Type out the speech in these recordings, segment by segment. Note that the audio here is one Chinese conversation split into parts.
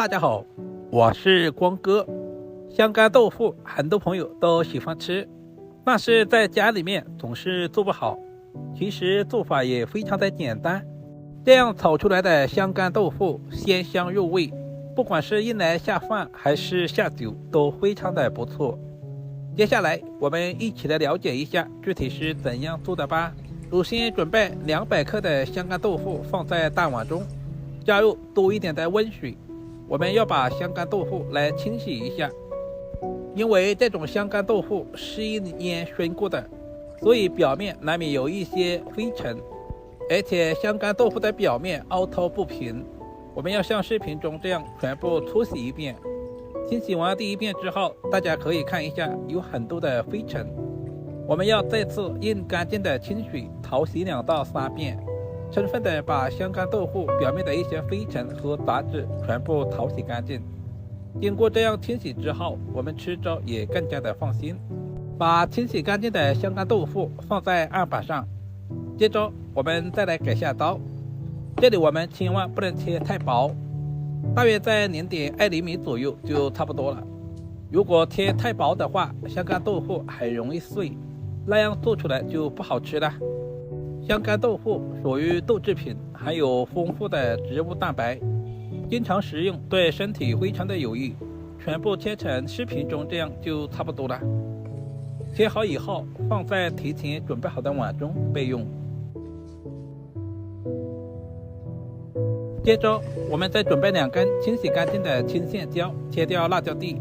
大家好，我是光哥。香干豆腐很多朋友都喜欢吃，但是在家里面总是做不好。其实做法也非常的简单，这样炒出来的香干豆腐鲜香入味，不管是用来下饭还是下酒都非常的不错。接下来我们一起来了解一下具体是怎样做的吧。首先准备200克的香干豆腐放在大碗中，加入多一点的温水。我们要把香干豆腐来清洗一下，因为这种香干豆腐是腌熏过的，所以表面难免有一些灰尘，而且香干豆腐的表面凹凸不平，我们要像视频中这样全部搓洗一遍。清洗完第一遍之后，大家可以看一下有很多的灰尘，我们要再次用干净的清水淘洗2到3遍，充分的把香干豆腐表面的一些灰尘和杂质全部淘洗干净。经过这样清洗之后，我们吃着也更加的放心。把清洗干净的香干豆腐放在案板上，接着我们再来改下刀。这里我们千万不能切太薄，大约在0.2厘米左右就差不多了。如果切太薄的话，香干豆腐很容易碎，那样做出来就不好吃了。香干豆腐属于豆制品，含有丰富的植物蛋白，经常食用对身体非常的有益。全部切成视频中这样就差不多了。切好以后放在提前准备好的碗中备用。接着我们再准备2根清洗干净的青线椒，切掉辣椒蒂，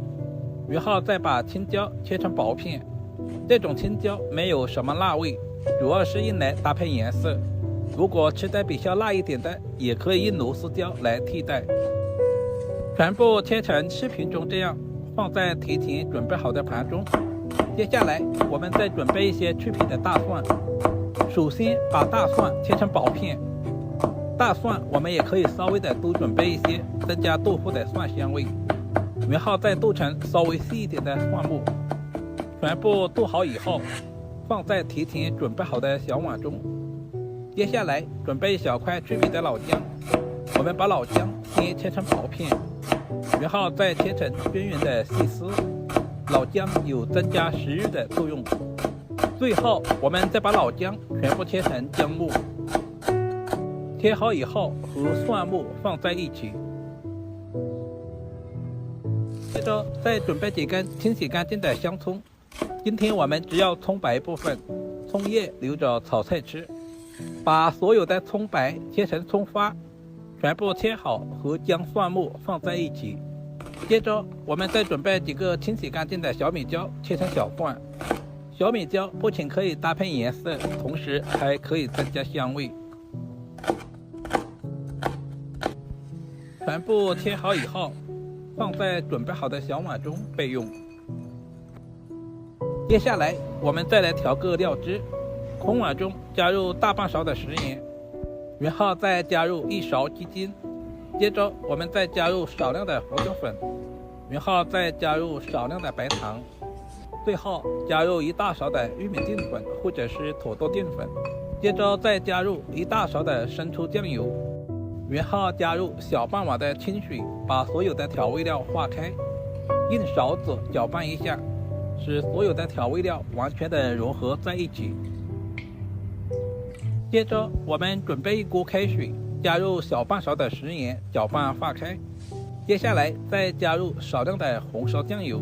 然后再把青椒切成薄片。这种青椒没有什么辣味，主要是用来搭配颜色，如果吃得比较辣一点的，也可以用螺丝椒来替代。全部切成视频中这样，放在提前准备好的盘中。接下来我们再准备一些去皮的大蒜，首先把大蒜切成薄片。大蒜我们也可以稍微的多准备一些，增加豆腐的蒜香味，然后再剁成稍微细一点的蒜末。全部剁好以后放在提前准备好的小碗中。接下来准备小块去皮的老姜，我们把老姜先切成薄片，然后再切成均匀的细丝。老姜有增加食欲的作用。最后我们再把老姜全部切成姜末，切好以后和蒜末放在一起。接着再准备几根清洗干净的香葱，今天我们只要葱白部分，葱叶留着炒菜吃。把所有的葱白切成葱花，全部切好和姜蒜末放在一起。接着我们再准备几个清洗干净的小米椒，切成小段。小米椒不仅可以搭配颜色，同时还可以增加香味。全部切好以后放在准备好的小碗中备用。接下来我们再来调个料汁，空碗中加入大半勺的食盐，然后再加入1勺鸡精。接着我们再加入少量的胡椒粉，然后再加入少量的白糖，最后加入1大勺的玉米淀粉或者是土豆淀粉。接着再加入1大勺的生抽酱油，然后加入小半碗的清水，把所有的调味料化开，用勺子搅拌一下，使所有的调味料完全的融合在一起。接着我们准备1锅开水，加入小半勺的食盐，搅拌化开。接下来再加入少量的红烧酱油。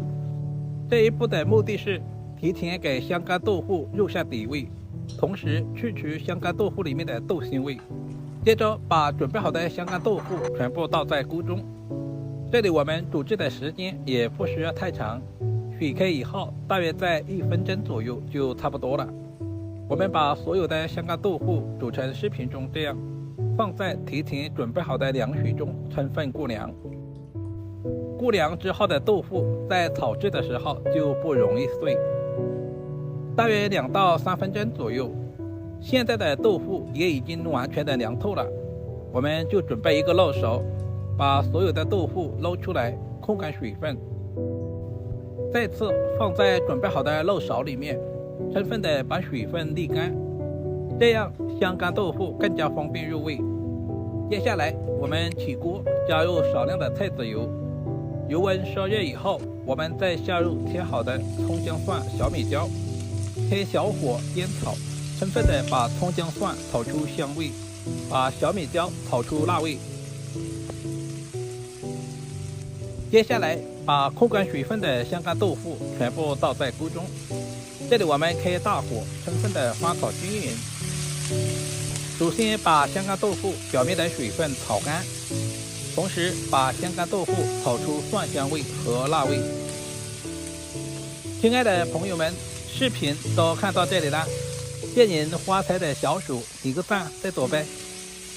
这一步的目的是提前给香干豆腐入下底味，同时去除香干豆腐里面的豆腥味。接着把准备好的香干豆腐全部倒在锅中，这里我们煮制的时间也不需要太长，水开以后大约在1分钟左右就差不多了。我们把所有的香干豆腐煮成视频中这样，放在提前准备好的凉水中充分过凉。过凉之后的豆腐在炒制的时候就不容易碎。大约2到3分钟左右，现在的豆腐也已经完全的凉透了。我们就准备一个漏勺，把所有的豆腐捞出来，控干水分，再次放在准备好的漏勺里面，充分的把水分沥干，这样香干豆腐更加方便入味。接下来我们起锅，加入少量的菜籽油，油温烧热以后，我们再下入切好的葱姜蒜、小米椒，开小火煸炒，充分的把葱姜蒜炒出香味，把小米椒炒出辣味。接下来把控干水分的香干豆腐全部倒在锅中，这里我们开大火，充分的翻炒均匀。首先把香干豆腐表面的水分炒干，同时把香干豆腐炒出蒜香味和辣味。亲爱的朋友们，视频都看到这里了，借您发财的小手点个赞再走呗！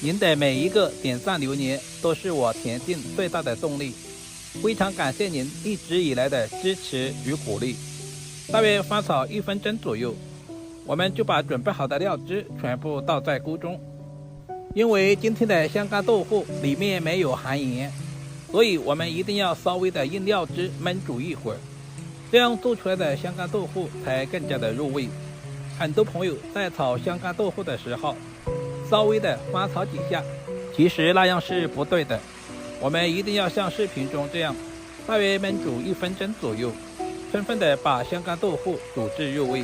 您的每一个点赞留言都是我前进最大的动力，非常感谢您一直以来的支持与鼓励。大约翻炒1分钟左右，我们就把准备好的料汁全部倒在锅中。因为今天的香干豆腐里面没有含盐，所以我们一定要稍微的用料汁焖煮一会儿，这样做出来的香干豆腐才更加的入味。很多朋友在炒香干豆腐的时候，稍微的翻炒几下，其实那样是不对的。我们一定要像视频中这样，大约焖煮1分钟左右，充分的把香干豆腐煮至入味。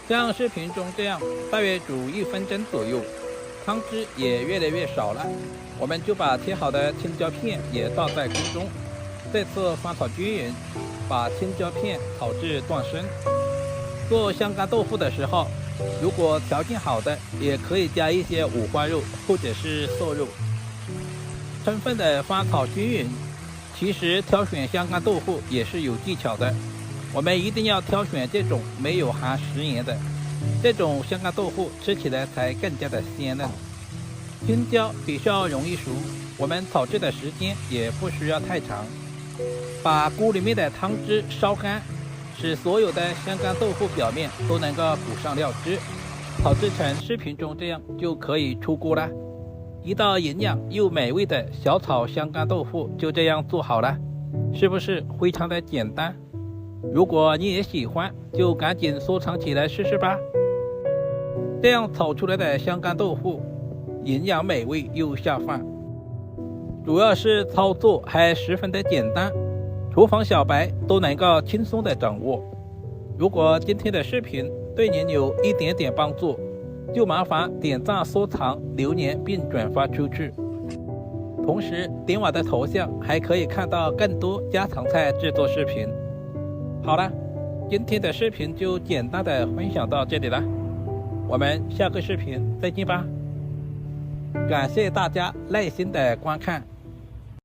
像视频中这样，大约煮1分钟左右，汤汁也越来越少了，我们就把切好的青椒片也倒在锅中，再次翻炒均匀，把青椒片炒至断生。做香干豆腐的时候，如果条件好的，也可以加一些五花肉或者是瘦肉，充分的翻炒均匀。其实挑选香干豆腐也是有技巧的，我们一定要挑选这种没有含食盐的，这种香干豆腐吃起来才更加的鲜嫩。青椒比较容易熟，我们炒制的时间也不需要太长。把锅里面的汤汁烧干，使所有的香干豆腐表面都能够补上料汁，炒制成视频中这样就可以出锅了。一道营养又美味的小炒香干豆腐就这样做好了，是不是非常的简单？如果你也喜欢，就赶紧收藏起来试试吧。这样炒出来的香干豆腐营养美味又下饭，主要是操作还十分的简单，厨房小白都能够轻松的掌握。如果今天的视频对您有一点点帮助，就麻烦点赞、收藏、留言并转发出去。同时点我的头像，还可以看到更多家常菜制作视频。好了，今天的视频就简单的分享到这里了，我们下个视频再见吧。感谢大家耐心的观看。